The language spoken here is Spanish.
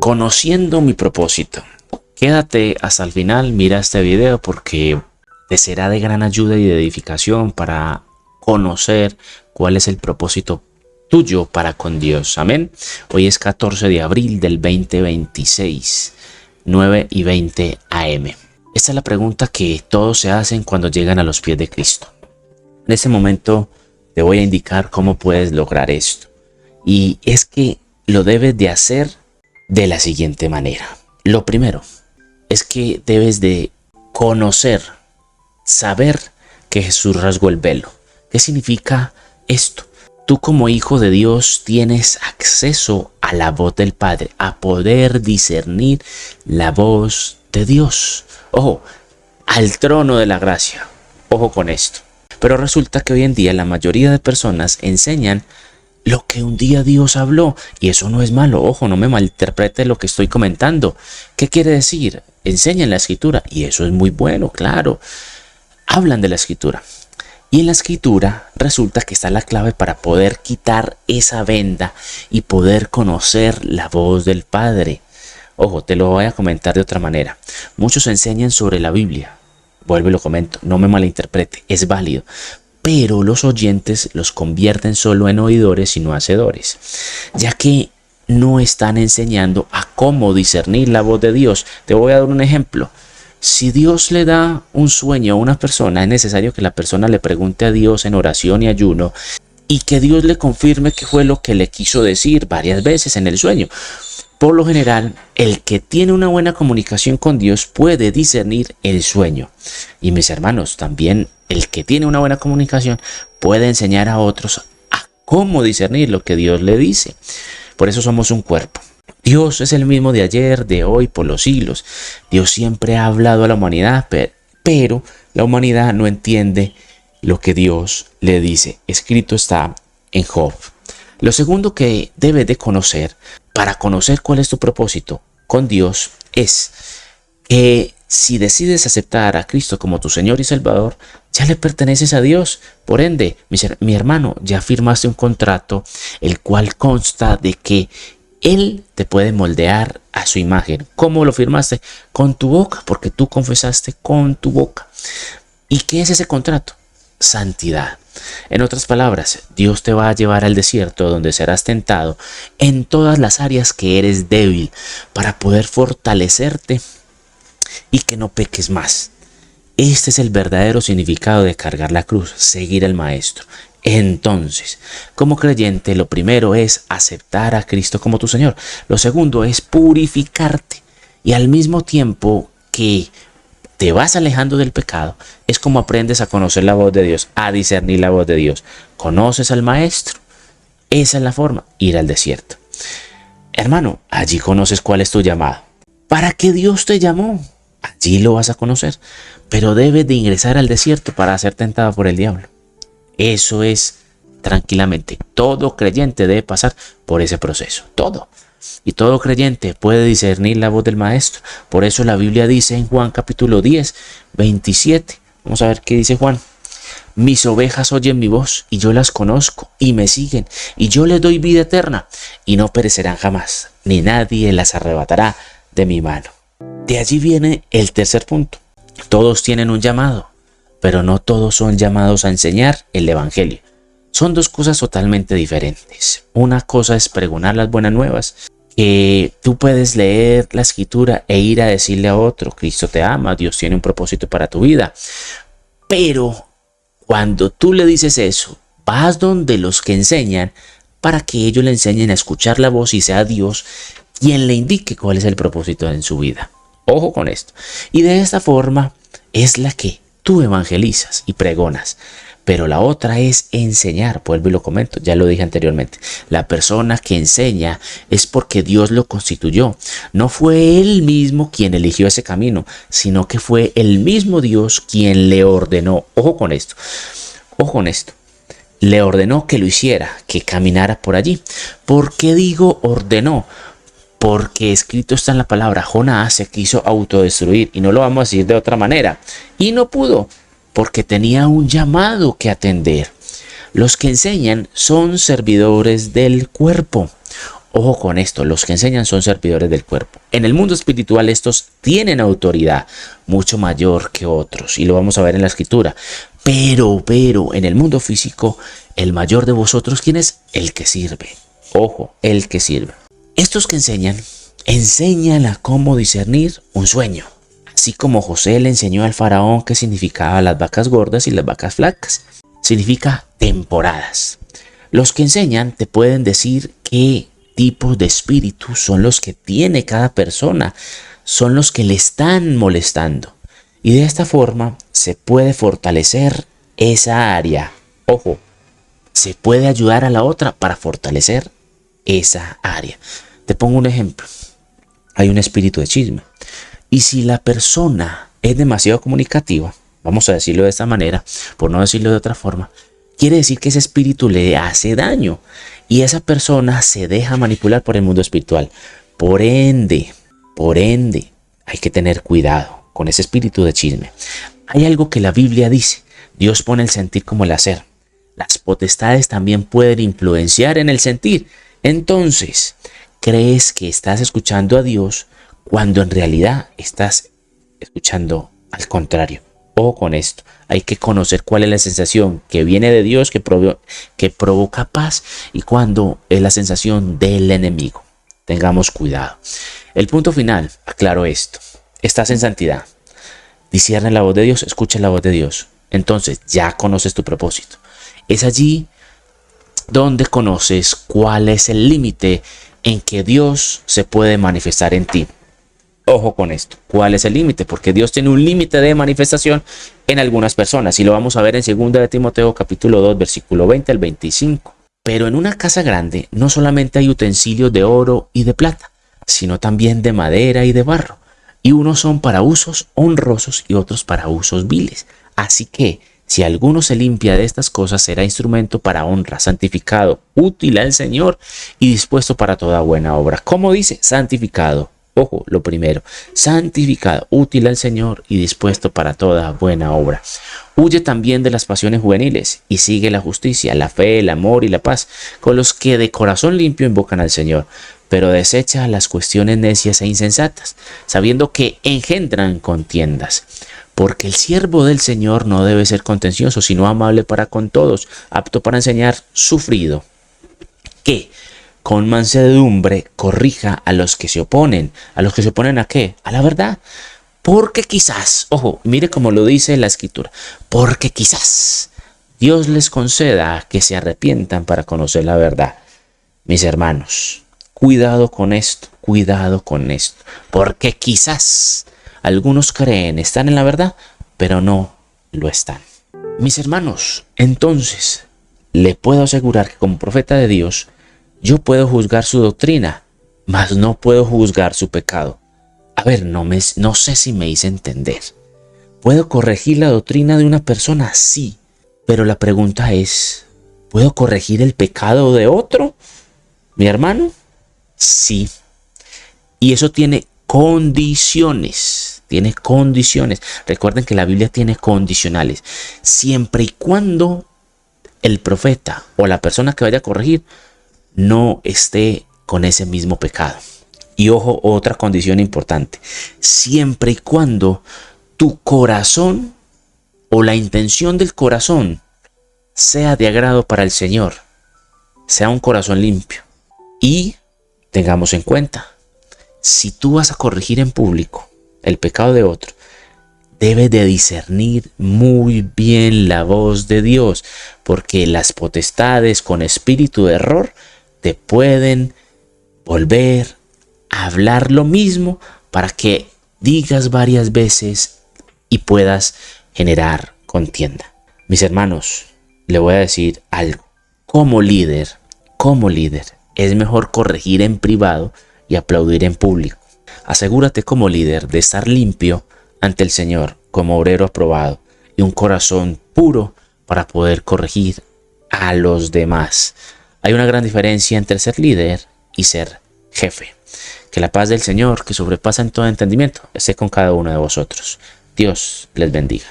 conociendo mi propósito. Quédate hasta el final, mira este video porque te será de gran ayuda y de edificación para conocer cuál es el propósito tuyo para con Dios. Amén. Hoy es 14 de abril del 2026, 9:20 AM. Esta es la pregunta que todos se hacen cuando llegan a los pies de Cristo. En este momento te voy a indicar cómo puedes lograr esto. Y es que lo debes de hacer de la siguiente manera. Lo primero es que debes de conocer, saber que Jesús rasgó el velo. ¿Qué significa esto? Tú como hijo de Dios tienes acceso a la voz del Padre, a poder discernir la voz de Dios. Ojo, al trono de la gracia. Ojo con esto. Pero resulta que hoy en día la mayoría de personas enseñan lo que un día Dios habló. Y eso no es malo. Ojo, no me malinterprete lo que estoy comentando. ¿Qué quiere decir? Enseñan la Escritura. Y eso es muy bueno, claro. Hablan de la Escritura. Y en la Escritura resulta que está la clave para poder quitar esa venda y poder conocer la voz del Padre. Ojo, te lo voy a comentar de otra manera. Muchos enseñan sobre la Biblia. Vuelvo y lo comento, no me malinterprete, es válido. Pero los oyentes los convierten solo en oidores y no hacedores, ya que no están enseñando a cómo discernir la voz de Dios. Te voy a dar un ejemplo. Si Dios le da un sueño a una persona, es necesario que la persona le pregunte a Dios en oración y ayuno y que Dios le confirme qué fue lo que le quiso decir varias veces en el sueño. Por lo general, el que tiene una buena comunicación con Dios puede discernir el sueño. Y mis hermanos, también el que tiene una buena comunicación puede enseñar a otros a cómo discernir lo que Dios le dice. Por eso somos un cuerpo. Dios es el mismo de ayer, de hoy, por los siglos. Dios siempre ha hablado a la humanidad, pero la humanidad no entiende lo que Dios le dice. Escrito está en Job. Lo segundo que debes de conocer para conocer cuál es tu propósito con Dios es que si decides aceptar a Cristo como tu Señor y Salvador, ya le perteneces a Dios. Por ende, mi hermano, ya firmaste un contrato el cual consta de que Él te puede moldear a su imagen. ¿Cómo lo firmaste? Con tu boca, porque tú confesaste con tu boca. ¿Y qué es ese contrato? Santidad. En otras palabras, Dios te va a llevar al desierto donde serás tentado en todas las áreas que eres débil para poder fortalecerte y que no peques más. Este es el verdadero significado de cargar la cruz, seguir al Maestro. Entonces, como creyente, lo primero es aceptar a Cristo como tu Señor. Lo segundo es purificarte y al mismo tiempo que te vas alejando del pecado, es como aprendes a conocer la voz de Dios, a discernir la voz de Dios. Conoces al Maestro. Esa es la forma, ir al desierto. Hermano, allí conoces cuál es tu llamado. ¿Para qué Dios te llamó? Allí lo vas a conocer. Pero debes de ingresar al desierto para ser tentado por el diablo. Eso es tranquilamente. Todo creyente debe pasar por ese proceso. Todo. Y todo creyente puede discernir la voz del Maestro. Por eso la Biblia dice en Juan capítulo 10, 27. Vamos a ver qué dice Juan. Mis ovejas oyen mi voz y yo las conozco y me siguen. Y yo les doy vida eterna y no perecerán jamás. Ni nadie las arrebatará de mi mano. De allí viene el tercer punto. Todos tienen un llamado, pero no todos son llamados a enseñar el Evangelio. Son dos cosas totalmente diferentes. Una cosa es pregonar las buenas nuevas, que tú puedes leer la Escritura e ir a decirle a otro, Cristo te ama, Dios tiene un propósito para tu vida. Pero cuando tú le dices eso, vas donde los que enseñan para que ellos le enseñen a escuchar la voz y sea Dios quien le indique cuál es el propósito en su vida. Ojo con esto. Y de esta forma es la que tú evangelizas y pregonas. Pero la otra es enseñar, vuelvo y lo comento, ya lo dije anteriormente. La persona que enseña es porque Dios lo constituyó. No fue Él mismo quien eligió ese camino, sino que fue el mismo Dios quien le ordenó. Ojo con esto, ojo con esto. Le ordenó que lo hiciera, que caminara por allí. ¿Por qué digo ordenó? Porque escrito está en la palabra, Jonás se quiso autodestruir y no lo vamos a decir de otra manera. Y no pudo. Porque tenía un llamado que atender. Los que enseñan son servidores del cuerpo. Ojo con esto, los que enseñan son servidores del cuerpo. En el mundo espiritual estos tienen autoridad mucho mayor que otros y lo vamos a ver en la escritura. Pero en el mundo físico, el mayor de vosotros, ¿quién es? El que sirve. Ojo, el que sirve. Estos que enseñan a cómo discernir un sueño. Así como José le enseñó al faraón qué significaba las vacas gordas y las vacas flacas. Significa temporadas. Los que enseñan te pueden decir qué tipos de espíritus son los que tiene cada persona, son los que le están molestando. Y de esta forma se puede fortalecer esa área. Ojo, se puede ayudar a la otra para fortalecer esa área. Te pongo un ejemplo. Hay un espíritu de chisme. Y si la persona es demasiado comunicativa, vamos a decirlo de esta manera, por no decirlo de otra forma, quiere decir que ese espíritu le hace daño y esa persona se deja manipular por el mundo espiritual. Por ende, hay que tener cuidado con ese espíritu de chisme. Hay algo que la Biblia dice: Dios pone el sentir como el hacer. Las potestades también pueden influenciar en el sentir. Entonces, crees que estás escuchando a Dios cuando en realidad estás escuchando al contrario. Ojo con esto, hay que conocer cuál es la sensación que viene de Dios, que provoca paz, y cuándo es la sensación del enemigo. Tengamos cuidado. El punto final, aclaro esto: estás en santidad, discierne la voz de Dios, escucha la voz de Dios. Entonces ya conoces tu propósito. Es allí donde conoces cuál es el límite en que Dios se puede manifestar en ti. Ojo con esto, ¿cuál es el límite? Porque Dios tiene un límite de manifestación en algunas personas y lo vamos a ver en 2 de Timoteo capítulo 2 versículo 20 al 25. Pero en una casa grande no solamente hay utensilios de oro y de plata, sino también de madera y de barro, y unos son para usos honrosos y otros para usos viles. Así que si alguno se limpia de estas cosas, será instrumento para honra, santificado, útil al Señor y dispuesto para toda buena obra. ¿Cómo dice? Santificado. Ojo, lo primero, santificado, útil al Señor y dispuesto para toda buena obra. Huye también de las pasiones juveniles y sigue la justicia, la fe, el amor y la paz, con los que de corazón limpio invocan al Señor, pero desecha las cuestiones necias e insensatas, sabiendo que engendran contiendas. Porque el siervo del Señor no debe ser contencioso, sino amable para con todos, apto para enseñar, sufrido, que con mansedumbre corrija a los que se oponen. ¿A los que se oponen a qué? A la verdad. Porque quizás, ojo, mire cómo lo dice la escritura, porque quizás Dios les conceda que se arrepientan para conocer la verdad. Mis hermanos, cuidado con esto, porque quizás algunos creen están en la verdad, pero no lo están. Mis hermanos, entonces, le puedo asegurar que como profeta de Dios, yo puedo juzgar su doctrina, mas no puedo juzgar su pecado. A ver, no sé si me hice entender. ¿Puedo corregir la doctrina de una persona? Sí, pero la pregunta es, ¿puedo corregir el pecado de otro? ¿Mi hermano? Sí. Y eso tiene condiciones. Recuerden que la Biblia tiene condicionales. Siempre y cuando el profeta o la persona que vaya a corregir no esté con ese mismo pecado. Y ojo, otra condición importante. Siempre y cuando tu corazón o la intención del corazón sea de agrado para el Señor, sea un corazón limpio. Y tengamos en cuenta, si tú vas a corregir en público el pecado de otro, debes de discernir muy bien la voz de Dios, porque las potestades con espíritu de error te pueden volver a hablar lo mismo para que digas varias veces y puedas generar contienda. Mis hermanos, le voy a decir algo. Como líder, es mejor corregir en privado y aplaudir en público. Asegúrate como líder de estar limpio ante el Señor como obrero aprobado y un corazón puro para poder corregir a los demás. Hay una gran diferencia entre ser líder y ser jefe. Que la paz del Señor, que sobrepasa en todo entendimiento, esté con cada uno de vosotros. Dios les bendiga.